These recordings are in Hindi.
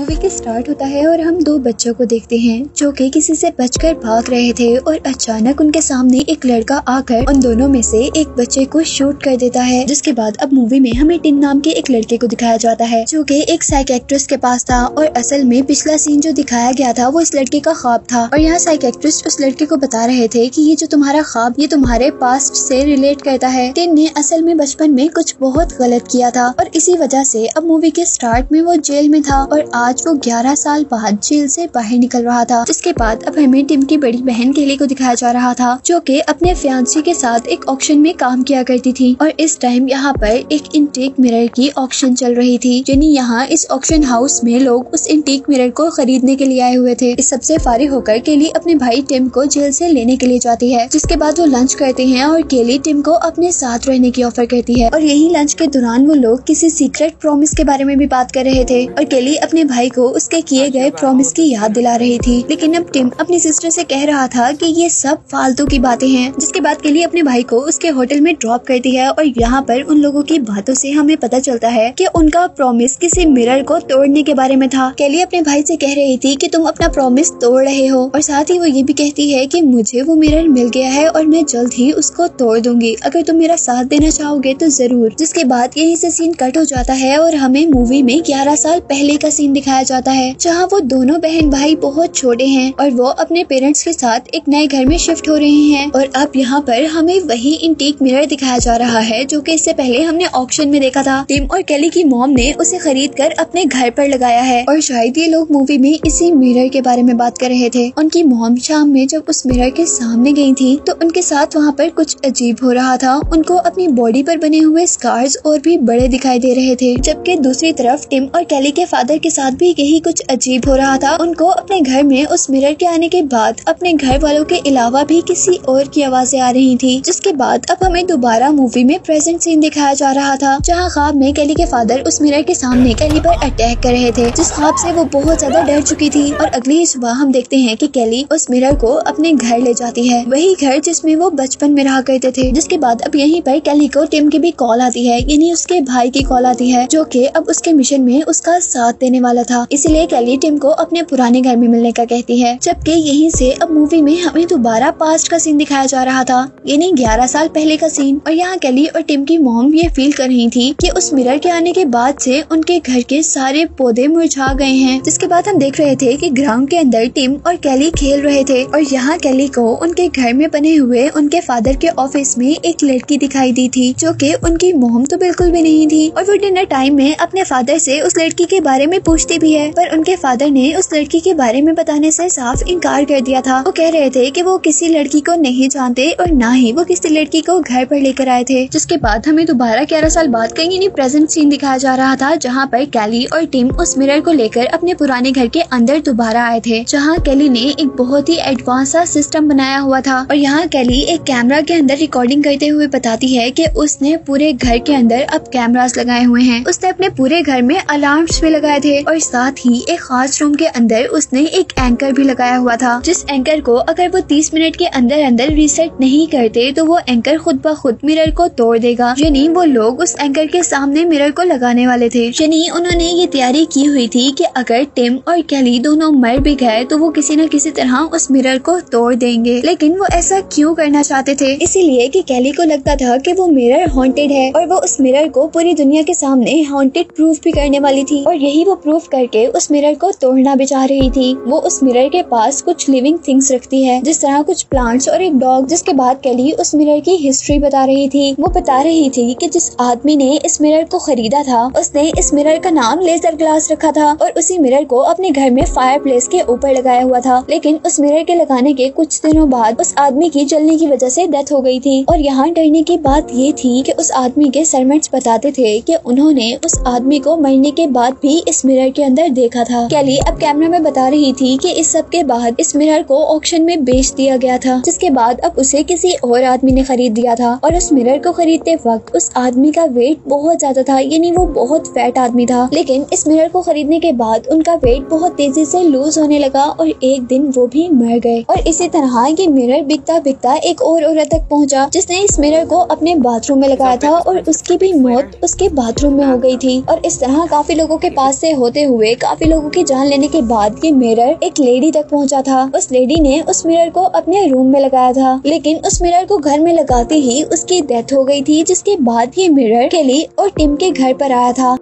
मूवी के स्टार्ट होता है और हम दो बच्चों को देखते हैं जो कि किसी से बचकर भाग रहे थे और अचानक उनके सामने एक लड़का आकर उन दोनों में से एक बच्चे को शूट कर देता है। जिसके बाद अब मूवी में हमें टिम नाम के एक लड़के को दिखाया जाता है जो कि एक साइकियाट्रिस्ट के पास था और असल में पिछला सीन जो दिखाया गया था वो इस लड़के का ख्वाब था। और यहाँ साइकियाट्रिस्ट उस लड़के को बता रहे थे कि ये जो तुम्हारा ख्वाब ये तुम्हारे पास्ट से रिलेट करता है। टिम ने असल में बचपन में कुछ बहुत गलत किया था और इसी वजह से अब मूवी के स्टार्ट में वो जेल में था और आज वो 11 साल बाद जेल से बाहर निकल रहा था। जिसके बाद अब हमें टिम की बड़ी बहन केली को दिखाया जा रहा था जो कि अपने फियांसी के साथ एक ऑक्शन में काम किया करती थी और इस टाइम यहाँ पर एक इंटीक मिरर की ऑक्शन चल रही थी। यानी यहाँ इस ऑक्शन हाउस में लोग उस इंटीक मिरर को खरीदने के लिए आए हुए थे। इस सबसे फारिग होकर केली अपने भाई टिम को जेल से लेने के लिए जाती है। जिसके बाद वो लंच करते हैं और केली टिम को अपने साथ रहने की ऑफर करती है और यही लंच के दौरान वो लोग किसी सीक्रेट प्रॉमिस के बारे में भी बात कर रहे थे और केली अपने भाई को उसके किए गए प्रॉमिस की याद दिला रही थी। लेकिन अब टिम अपनी सिस्टर से कह रहा था कि ये सब फालतू की बातें हैं। जिसके बाद केली अपने भाई को उसके होटल में ड्रॉप करती है और यहाँ पर उन लोगों की बातों से हमें पता चलता है कि उनका प्रॉमिस किसी मिरर को तोड़ने के बारे में था। केली अपने भाई से कह रही थी कि तुम अपना प्रॉमिस तोड़ रहे हो और साथ ही वो ये भी कहती है कि मुझे वो मिरर मिल गया है और मैं जल्द ही उसको तोड़ दूंगी, अगर तुम मेरा साथ देना चाहोगे तो जरूर। जिसके बाद यहीं से सीन कट हो जाता है और हमें मूवी में 11 साल पहले का सीन दिखाया जाता है जहाँ वो दोनों बहन भाई बहुत छोटे हैं और वो अपने पेरेंट्स के साथ एक नए घर में शिफ्ट हो रहे हैं। और अब यहाँ पर हमें वही इंटीक मिरर दिखाया जा रहा है जो कि इससे पहले हमने ऑक्शन में देखा था। टिम और केली की मॉम ने उसे खरीद कर अपने घर पर लगाया है और शायद ये लोग मूवी में इसी मिरर के बारे में बात कर रहे थे। उनकी मॉम शाम में जब उस मिरर के सामने गई थी तो उनके साथ वहाँ पर कुछ अजीब हो रहा था। उनको अपनी बॉडी पर बने हुए स्कार्स और भी बड़े दिखाई दे रहे थे, जबकि दूसरी तरफ टिम और केली के फादर के साथ भी यही कुछ अजीब हो रहा था। उनको अपने घर में उस मिरर के आने के बाद अपने घर वालों के अलावा भी किसी और की आवाजें आ रही थी। जिसके बाद अब हमें दोबारा मूवी में प्रेजेंट सीन दिखाया जा रहा था जहाँ ख्वाब में केली के फादर उस मिरर के सामने केली पर अटैक कर रहे थे, जिस ख्वाब से वो बहुत ज्यादा डर चुकी थी। और अगली ही सुबह हम देखते हैं कि केली उस मिरर को अपने घर ले जाती है, वही घर जिसमें वो बचपन में रहा करते थे। जिसके बाद अब यहीं पर केली को टिम की भी कॉल आती है, यानी उसके भाई की कॉल आती है जो कि अब उसके मिशन में उसका साथ देने वाला था। इसलिए केली टिम को अपने पुराने घर में मिलने का कहती है। जबकि यहीं से अब मूवी में हमें दोबारा पास्ट का सीन दिखाया जा रहा था, यानी 11 साल पहले का सीन। और यहाँ केली और टिम की मॉम ये फील कर रही थी कि उस मिरर के आने के बाद से उनके घर के सारे पौधे मुरझा गए हैं। जिसके बाद हम देख रहे थे कि ग्राउंड के अंदर टिम और केली खेल रहे थे और यहाँ केली को उनके घर में बने हुए उनके फादर के ऑफिस में एक लड़की दिखाई दी थी जो कि उनकी मॉम तो बिल्कुल भी नहीं थी। और वो डिनर टाइम में अपने फादर से उस लड़की के बारे में पूछती भी है, पर उनके फादर ने उस लड़की के बारे में बताने से साफ इनकार कर दिया था। वो कह रहे थे कि वो किसी लड़की को नहीं जानते और ना ही वो किसी लड़की को घर पर लेकर आए थे। जिसके बाद हमें दोबारा 11 साल बाद का यानी प्रेजेंट सीन दिखाया जा रहा था जहाँ पर केली और टिम उस मिरर को लेकर अपने पुराने घर के अंदर दोबारा आए थे, जहाँ केली ने एक बहुत ही एडवांस सा सिस्टम बनाया हुआ था। और यहाँ केली एक कैमरा के अंदर रिकॉर्डिंग करते हुए बताती है कि उसने पूरे घर के अंदर अब कैमरास लगाए हुए हैं। उसने अपने पूरे घर में अलार्म्स भी लगाए थे और साथ ही एक खास रूम के अंदर उसने एक एंकर भी लगाया हुआ था, जिस एंकर को अगर वो 30 मिनट के अंदर अंदर रीसेट नहीं करते तो वो एंकर खुद ब खुद मिरर को तोड़ देगा। यानी वो लोग उस एंकर के सामने मिरर को लगाने वाले थे। यानी उन्होंने ये तैयारी की हुई थी कि अगर टिम और केली दोनों मर भी गए तो वो किसी न किसी तरह उस मिरर को तोड़ देंगे। लेकिन वो ऐसा क्यों करना चाहते थे? इसीलिए कि केली को लगता था कि वो मिरर हॉन्टेड है और वो उस मिरर को पूरी दुनिया के सामने हॉन्टेड प्रूफ भी करने वाली थी और यही वो प्रूफ करके उस मिरर को तोड़ना भी चाह रही थी। वो उस मिरर के पास कुछ लिविंग थिंग्स रखती है, जिस तरह कुछ प्लांट्स और एक डॉग। जिसके बाद केली उस मिरर की हिस्ट्री बता रही थी। वो बता रही थी कि जिस आदमी ने इस मिरर को खरीदा था उसने इस मिरर का नाम लेजर ग्लास रखा था और उसी मिरर को अपने घर में फायर प्लेस के ऊपर लगाया हुआ था। लेकिन उस मिरर के लगाने के कुछ दिनों बाद उस आदमी की जलने की वजह से डेथ हो गई थी। और यहाँ डरने की बात ये थी कि उस आदमी के सर्वेंट्स बताते थे कि उन्होंने उस आदमी को मरने के बाद भी इस मिरर के अंदर देखा था। केली अब कैमरा में बता रही थी कि इस सब के बाद इस मिरर को ऑक्शन में बेच दिया गया था, जिसके बाद अब उसे किसी और आदमी ने खरीद दिया था। और उस मिरर को खरीदते वक्त उस आदमी का वेट बहुत ज्यादा था, यानी वो बहुत फैट आदमी था। लेकिन इस मिरर को खरीदने के बाद उनका वेट बहुत तेजी से लूज होने लगा और एक दिन वो भी मर गए। और इसी तरह ये मिरर बिकता बिकता एक और औरत तक पहुंचा जिसने इस मिरर को अपने बाथरूम में लगाया था और उसकी भी मौत उसके बाथरूम में हो गई थी। और इस तरह काफी लोगों के पास से होते हुए काफी लोगों की जान लेने के बाद ये मिरर एक लेडी तक पहुंचा था। उस लेडी ने उस मिरर को अपने रूम में लगाया था, लेकिन उस मिरर को घर में लगाते ही उसकी डेथ हो गई थी, जिसके बाद ये मिरर केली और टिम के घर पर आया था।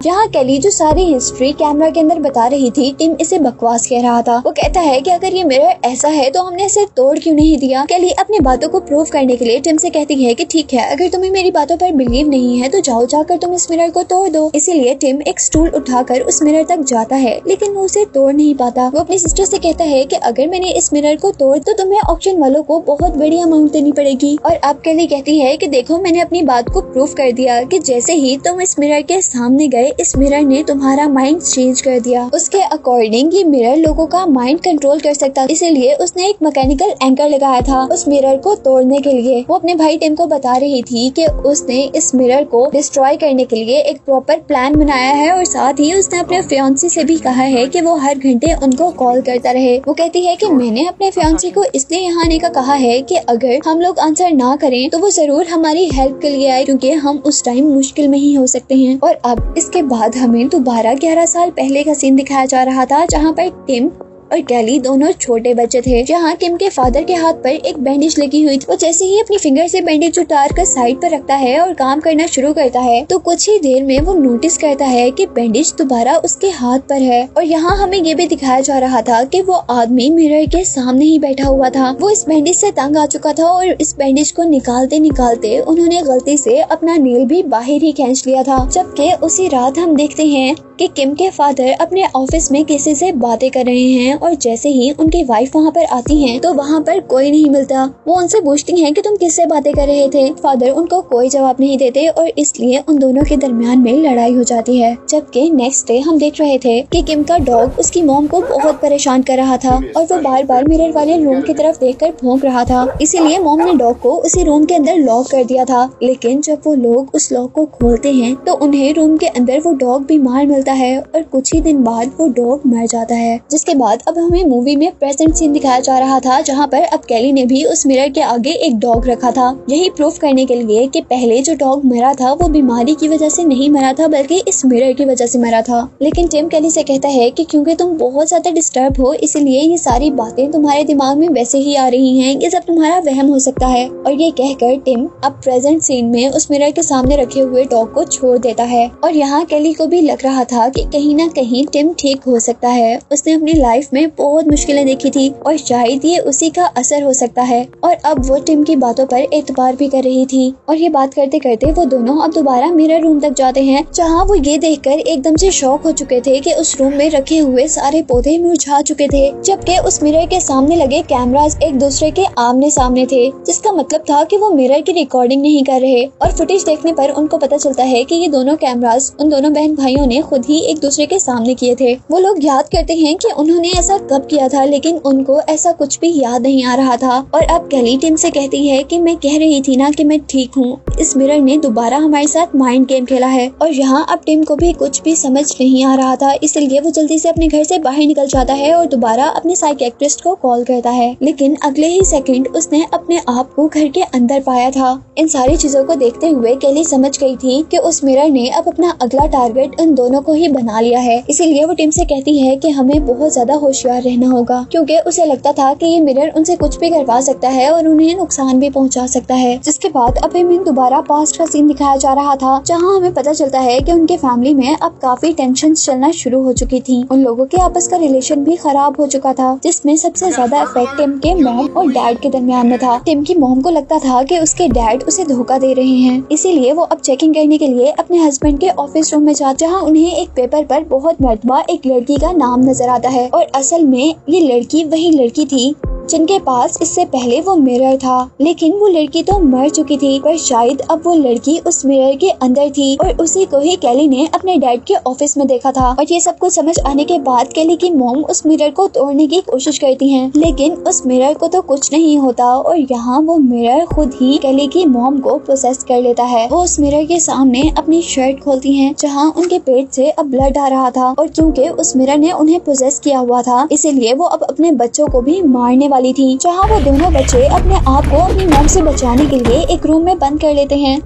यहाँ केली जो सारी हिस्ट्री कैमरा के अंदर बता रही थी, टिम इसे बकवास कह रहा था। वो कहता है कि अगर ये मिरर ऐसा है तो हमने इसे तोड़ क्यों नहीं दिया। केली अपनी बातों को प्रूव करने के लिए टिम से कहती है कि ठीक है, अगर तुम्हें मेरी बातों पर बिलीव नहीं है तो जाओ जाकर तुम इस मिरर को तोड़ दो। इसीलिए टिम एक स्टूल उठाकर उस मिरर तक जाता है, लेकिन वो उसे तोड़ नहीं पाता। वो अपनी सिस्टर से कहता है कि अगर मैंने इस मिरर को तोड़ तो तुम्हें ऑक्शन वालों को बहुत बड़ी अमाउंट देनी पड़ेगी। और अब केली कहती है कि देखो, मैंने अपनी बात को प्रूव कर दिया कि जैसे ही तुम इस मिरर के सामने गए, इस मिरर ने तुम्हारा माइंड चेंज कर दिया। उसके अकॉर्डिंग ये मिरर लोगों का माइंड कंट्रोल कर सकता, इसलिए उसने एक मैकेनिकल एंकर लगाया था उस मिरर को तोड़ने के लिए। वो अपने भाई टिम को बता रही थी कि उसने इस मिरर को डिस्ट्रॉय करने के लिए एक प्रॉपर प्लान बनाया है, और साथ ही उसने अपने फियांसी से भी कहा है कि वो हर घंटे उनको कॉल करता रहे। वो कहती है कि मैंने अपने फियांसी को इसलिए यहाँ आने का कहा है कि अगर हम लोग आंसर ना करें तो वो जरूर हमारी हेल्प के लिए आए, क्योंकि हम उस टाइम मुश्किल में ही हो सकते हैं। और अब इसके बाद हमें दोबारा 11 साल पहले का सीन दिखाया जा रहा था, जहाँ पर टिम और केली दोनों छोटे बच्चे थे। जहाँ टिम के फादर के हाथ पर एक बैंडेज लगी हुई थी। वो जैसे ही अपनी फिंगर से बैंडेज उतार कर साइड पर रखता है और काम करना शुरू करता है, तो कुछ ही देर में वो नोटिस करता है कि बैंडेज दोबारा उसके हाथ पर है। और यहाँ हमें ये भी दिखाया जा रहा था कि वो आदमी मिरर के सामने ही बैठा हुआ था। वो इस बैंडेज से तंग आ चुका था और इस बैंडेज को निकालते निकालते उन्होंने गलती से अपना नेल भी बाहर ही खींच लिया था। जबकि उसी रात हम देखते हैं कि किम के फादर अपने ऑफिस में किसी से बातें कर रहे हैं, और जैसे ही उनकी वाइफ वहाँ पर आती हैं तो वहाँ पर कोई नहीं मिलता। वो उनसे पूछती हैं कि तुम किससे बातें कर रहे थे। फादर उनको कोई जवाब नहीं देते और इसलिए उन दोनों के दरमियान में लड़ाई हो जाती है। जबकि नेक्स्ट डे हम देख रहे थे कि किम का डॉग उसकी मॉम को बहुत परेशान कर रहा था और वो बार बार मिरर वाले रूम की तरफ देखकर भौंक रहा था। इसीलिए मॉम ने डॉग को उसी रूम के अंदर लॉक कर दिया था। लेकिन जब वो लोग उस लॉक को खोलते हैं तो उन्हें रूम के अंदर वो डॉग बीमार मिलता है और कुछ ही दिन बाद वो डॉग मर जाता है। जिसके बाद अब हमें मूवी में प्रेजेंट सीन दिखाया जा रहा था, जहाँ पर अब केली ने भी उस मिरर के आगे एक डॉग रखा था, यही प्रूफ करने के लिए कि पहले जो डॉग मरा था वो बीमारी की वजह से नहीं मरा था, बल्कि इस मिरर की वजह से मरा था। लेकिन टिम केली से कहता है कि क्योंकि तुम बहुत ज्यादा डिस्टर्ब हो, इसलिए ये सारी बातें तुम्हारे दिमाग में वैसे ही आ रही हैं, ये सब तुम्हारा वहम हो सकता है। और ये कहकर टिम अब प्रेजेंट सीन में उस मिरर के सामने रखे हुए डॉग को छोड़ देता है। और यहाँ केली को भी लग रहा था कि कहीं ना कहीं टिम ठीक हो सकता है। उसने अपनी लाइफ में बहुत मुश्किलें देखी थी और शायद ये उसी का असर हो सकता है। और अब वो टिम की बातों पर एतबार भी कर रही थी। और ये बात करते करते वो दोनों अब दोबारा मिरर रूम तक जाते हैं, जहाँ वो ये देखकर एकदम से शॉक हो चुके थे कि उस रूम में रखे हुए सारे पौधे मुरझा चुके थे, जबकि उस मिरर के सामने लगे कैमरास एक दूसरे के आमने सामने थे, जिसका मतलब था कि वो मिरर की रिकॉर्डिंग नहीं कर रहे। और फुटेज देखने पर उनको पता चलता है कि ये दोनों कैमरास उन दोनों बहन भाइयों ने खुद ही एक दूसरे के सामने किए थे। वो लोग याद करते हैं कि उन्होंने ऐसा कब किया था, लेकिन उनको ऐसा कुछ भी याद नहीं आ रहा था। और अब केली टिम से कहती है कि मैं कह रही थी ना कि मैं ठीक हूँ, इस मिरर ने दोबारा हमारे साथ माइंड गेम खेला है। और यहाँ अब टिम को भी कुछ भी समझ नहीं आ रहा था, इसलिए वो जल्दी से अपने घर से बाहर निकल जाता है और दोबारा अपने साइकियाट्रिस्ट को कॉल करता है। लेकिन अगले ही सेकंड उसने अपने आप को घर के अंदर पाया था। इन सारी चीजों को देखते हुए केली समझ गई थी कि उस मिरर ने अब अपना अगला टारगेट उन दोनों को ही बना लिया है। इसीलिए वो टिम से कहती है कि हमें बहुत ज्यादा होशियार रहना होगा, क्योंकि उसे लगता था कि ये मिरर उनसे कुछ भी करवा सकता है और उन्हें नुकसान भी पहुंचा सकता है। जिसके बाद अब हमें दोबारा पास्ट का सीन दिखाया जा रहा था, जहां हमें पता चलता है कि उनके फैमिली में अब काफी टेंशन चलना शुरू हो चुकी थी। उन लोगों के आपस का रिलेशन भी खराब हो चुका था, जिसमें सबसे ज्यादा इफेक्ट टिम के मॉम और डैड के दरमियान में था। टिम की मॉम को लगता था कि उसके डैड उसे धोखा दे रहे हैं, इसीलिए वो अब चेकिंग करने के लिए अपने हस्बैंड के ऑफिस रूम में जाती, जहाँ उन्हें एक पेपर पर बहुत मर्तबा एक लड़की का नाम नजर आता है। और असल में ये लड़की वही लड़की थी जिनके पास इससे पहले वो मिरर था, लेकिन वो लड़की तो मर चुकी थी, पर शायद अब वो लड़की उस मिरर के अंदर थी और उसी को ही केली ने अपने डैड के ऑफिस में देखा था। और ये सब कुछ समझ आने के बाद केली की मॉम उस मिरर को तोड़ने की कोशिश करती हैं, लेकिन उस मिरर को तो कुछ नहीं होता और यहाँ वो मिरर खुद ही केली की मॉम को प्रोसेस कर लेता है। वो उस मिरर के सामने अपनी शर्ट खोलती हैं, जहाँ उनके पेट से अब ब्लड आ रहा था, और क्योंकि उस मिरर ने उन्हें प्रोसेस किया हुआ था, इसीलिए वो अब अपने बच्चों को भी मारने वाली थी। जहाँ वो दोनों बच्चे अपने आप को अपनी मॉम से बचाने के लिए एक रूम में बंद कर लेते हैं।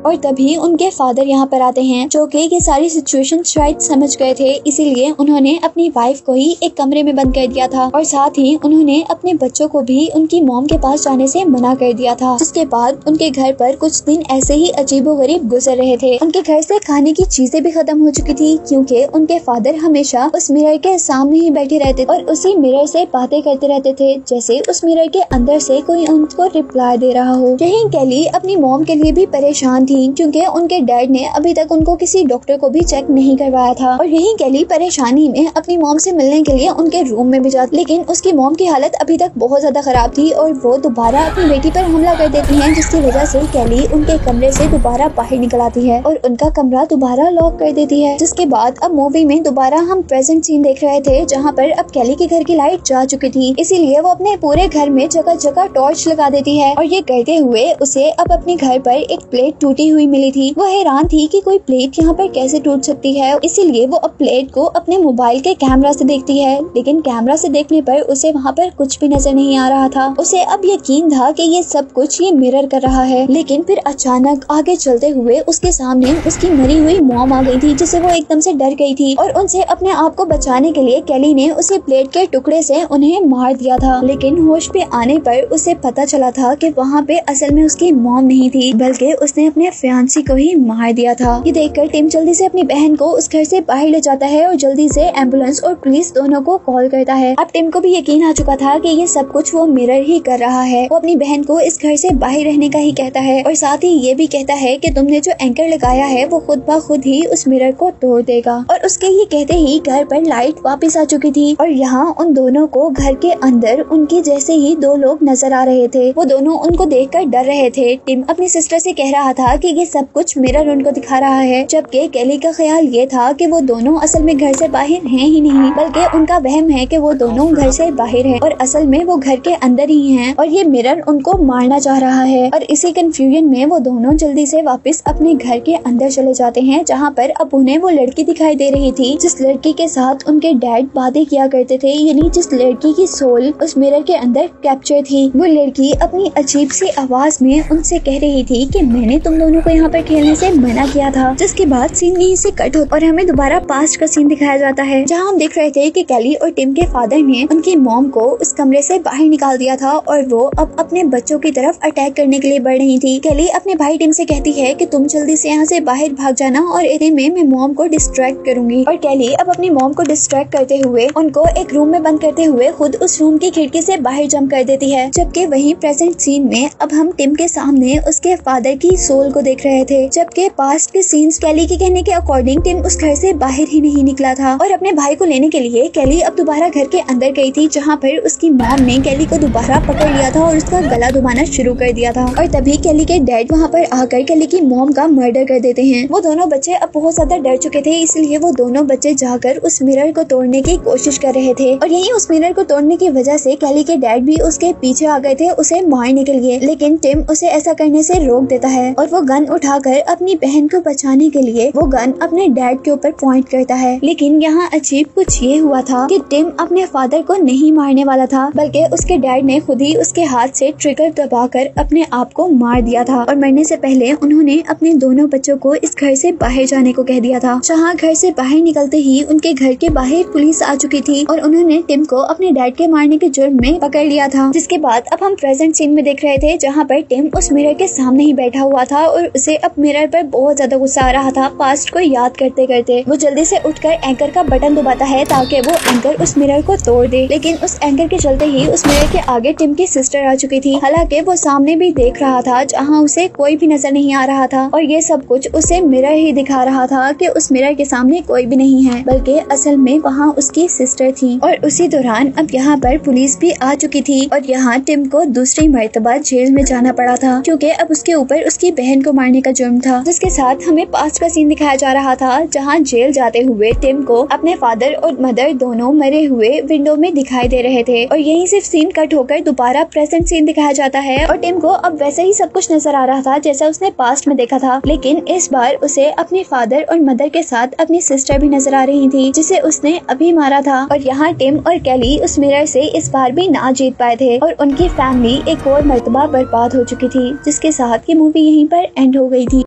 और तभी उनके फादर यहाँ पर आते हैं, जो कि ये सारी सिचुएशन शायद समझ गए थे, इसीलिए उन्होंने अपनी वाइफ को ही एक कमरे में बंद कर दिया था और साथ ही उन्होंने अपने बच्चों को भी उनकी मॉम के पास जाने से मना कर दिया था। जिसके बाद उनके घर पर कुछ दिन ऐसे ही अजीबोगरीब गुजर रहे थे। उनके घर से खाने की चीजें भी खत्म हो चुकी थी, क्योंकि उनके फादर हमेशा उस मिरर के सामने ही बैठे रहते और उसी मिरर से बातें करते रहते थे, जैसे उस मिरर के अंदर से कोई उनको रिप्लाई दे रहा हो। यही कैली अपनी मॉम के लिए भी परेशान थी, क्योंकि उनके डैड ने अभी तक उनको किसी डॉक्टर को भी चेक नहीं करवाया था। और यही कैली परेशानी में अपनी मॉम से मिलने के लिए उनके रूम में भी जाती, लेकिन उसकी मॉम की हालत अभी तक बहुत ज्यादा खराब थी और वो दोबारा अपनी बेटी पर हमला कर देती है, जिसकी वजह से कैली उनके कमरे से दोबारा बाहर निकल आती है और उनका कमरा दोबारा लॉक कर देती है। जिसके बाद अब मूवी में दोबारा हम प्रेजेंट सीन देख रहे थे, जहाँ पर अब कैली के घर की लाइट जा चुकी थी, इसीलिए वो अपने पूरे घर में जगह जगह टॉर्च लगा देती है। और ये करते हुए उसे अब अपने घर पर एक प्लेट टूटी हुई मिली थी। वो हैरान थी कि कोई प्लेट यहाँ पर कैसे टूट सकती है, इसीलिए वो अब प्लेट को अपने मोबाइल के कैमरा से देखती है, लेकिन कैमरा से देखने पर उसे वहाँ पर कुछ भी नजर नहीं आ रहा था। उसे अब यकीन था कि ये सब कुछ ये मिरर कर रहा है, लेकिन फिर अचानक आगे चलते हुए उसके सामने उसकी मरी हुई मॉम आ गई थी, जिससे वो एकदम से डर गई थी और उनसे अपने आप को बचाने के लिए कैली ने उसे प्लेट के टुकड़े से उन्हें मार दिया था। लेकिन होश पे आने पर उसे पता चला था कि वहाँ पे असल में उसकी मॉम नहीं थी, बल्कि उसने अपने फियांसी को ही मार दिया था। ये देखकर टिम जल्दी से अपनी बहन को उस घर से बाहर ले जाता है और जल्दी से एम्बुलेंस और पुलिस दोनों को कॉल करता है। अब टिम को भी यकीन आ चुका था कि ये सब कुछ वो मिरर ही कर रहा है। वो अपनी बहन को इस घर से बाहर रहने का ही कहता है और साथ ही ये भी कहता है कि तुमने जो एंकर लगाया है वो खुद ब खुद ही उस मिरर को तोड़ देगा। और उसके ये कहते ही घर पर लाइट वापस आ चुकी थी और यहाँ उन दोनों को घर के अंदर उनके जैसे ही दो लोग नजर आ रहे थे। वो दोनों उनको देखकर डर रहे थे। टिम अपनी सिस्टर से कह रहा था कि ये सब कुछ मिरर उनको दिखा रहा है, जबकि कैली का ख्याल ये था कि वो दोनों असल में घर से बाहर हैं ही नहीं, बल्कि उनका वहम है कि वो दोनों घर से बाहर हैं और असल में वो घर के अंदर ही हैं और ये मिरर उनको मारना चाह रहा है। और इसी कंफ्यूजन में वो दोनों जल्दी से वापस अपने घर के अंदर चले जाते हैं, जहाँ पर अब उन्हें वो लड़की दिखाई दे रही थी जिस लड़की के साथ उनके डैड बातें किया करते थे, यानी जिस लड़की की सोल उस मिरर के अंदर कैप्चर थी। वो लड़की अपनी अजीब सी आवाज में उनसे कह रही थी कि मैंने तुम दोनों को यहाँ पर खेलने से मना किया था। जिसके बाद सीन यहीं से कट हो और हमें दोबारा पास्ट का सीन दिखाया जाता है, जहाँ हम देख रहे थे कि कैली और टिम के फादर ने उनकी मॉम को उस कमरे से बाहर निकाल दिया था और वो अब अपने बच्चों की तरफ अटैक करने के लिए बढ़ रही थी। कैली अपने भाई टिम से कहती है कि तुम जल्दी से यहाँ से बाहर भाग जाना और इतने में मैं मॉम को डिस्ट्रैक्ट करूंगी। और कैली अब अपनी मॉम को डिस्ट्रैक्ट करते हुए उनको एक रूम में बंद करते हुए खुद उस रूम की खिड़की से बाहर जंप कर देती है। जबकि वहीं प्रेजेंट सीन में अब हम टिम के सामने उसके फादर की सोल को देख रहे थे, जबकि पास्ट के सीन्स कैली के कहने के अकॉर्डिंग टिम उस घर से बाहर ही नहीं निकला था। और अपने भाई को लेने के लिए कैली अब दोबारा घर के अंदर गई थी, जहाँ पर उसकी मॉम ने कैली को दोबारा पकड़ लिया था और उसका गला दबाना शुरू कर दिया था। और तभी कैली के डैड वहाँ पर आकर कैली की मॉम का मर्डर कर देते हैं। वो दोनों बच्चे अब बहुत ज्यादा डर चुके थे, इसलिए वो दोनों बच्चे जाकर उस मिरर को तोड़ने की कोशिश कर रहे थे और यही उस मिरर को तोड़ने की वजह से कैली के डैड भी उसके पीछे आ गए थे उसे मारने के लिए। लेकिन टिम उसे ऐसा करने से रोक देता है और वो गन उठाकर अपनी बहन को बचाने के लिए वो गन अपने डैड के ऊपर पॉइंट करता है। लेकिन यहाँ अजीब कुछ ये हुआ था कि टिम अपने फादर को नहीं मारने वाला था, बल्कि उसके डैड ने खुद ही उसके हाथ से ट्रिगर दबाकर अपने आप को मार दिया था। और मरने से पहले उन्होंने अपने दोनों बच्चों को इस घर से बाहर जाने को कह दिया था। जहाँ घर से बाहर निकलते ही उनके घर के बाहर पुलिस आ चुकी थी और उन्होंने टिम को अपने डैड के मारने के जुर्म में पकड़ लिया था। जिसके बाद अब हम प्रेजेंट सीन में देख रहे थे, जहाँ पर टिम उस मिरर के सामने ही बैठा हुआ था और उसे अब मिरर पर बहुत ज्यादा गुस्सा आ रहा था। पास्ट को याद करते करते वो जल्दी से उठकर एंकर का बटन दबाता है ताकि वो एंकर उस मिरर को तोड़ दे। लेकिन उस एंकर के चलते ही उस मिरर के आगे टिम की सिस्टर आ चुकी थी। हालांकि वो सामने भी देख रहा था, जहाँ उसे कोई भी नजर नहीं आ रहा था और ये सब कुछ उसे मिरर ही दिखा रहा था कि उस मिरर के सामने कोई भी नहीं है, बल्कि असल में वहाँ उसकी सिस्टर थी। और उसी दौरान अब यहाँ पर पुलिस भी आ चुकी थी और यहाँ टिम को दूसरी मर्तबा जेल में जाना पड़ा था, क्योंकि अब उसके ऊपर उसकी बहन को मारने का जुर्म था। जिसके साथ हमें पास्ट का सीन दिखाया जा रहा था, जहाँ जेल जाते हुए टिम को अपने फादर और मदर दोनों मरे हुए विंडो में दिखाई दे रहे थे। और यहीं से सीन कट होकर दोबारा प्रेजेंट सीन दिखाया जाता है और टिम को अब वैसे ही सब कुछ नजर आ रहा था जैसा उसने पास्ट में देखा था। लेकिन इस बार उसे अपने फादर और मदर के साथ अपनी सिस्टर भी नजर आ रही थी, जिसे उसने अभी मारा था। और यहाँ टिम और कैली उस मिरर से इस बार भी ना जीत पाए थे और उनकी फैमिली एक और मर्तबा बर्बाद हो चुकी थी। जिसके साथ ये मूवी यहीं पर एंड हो गई थी।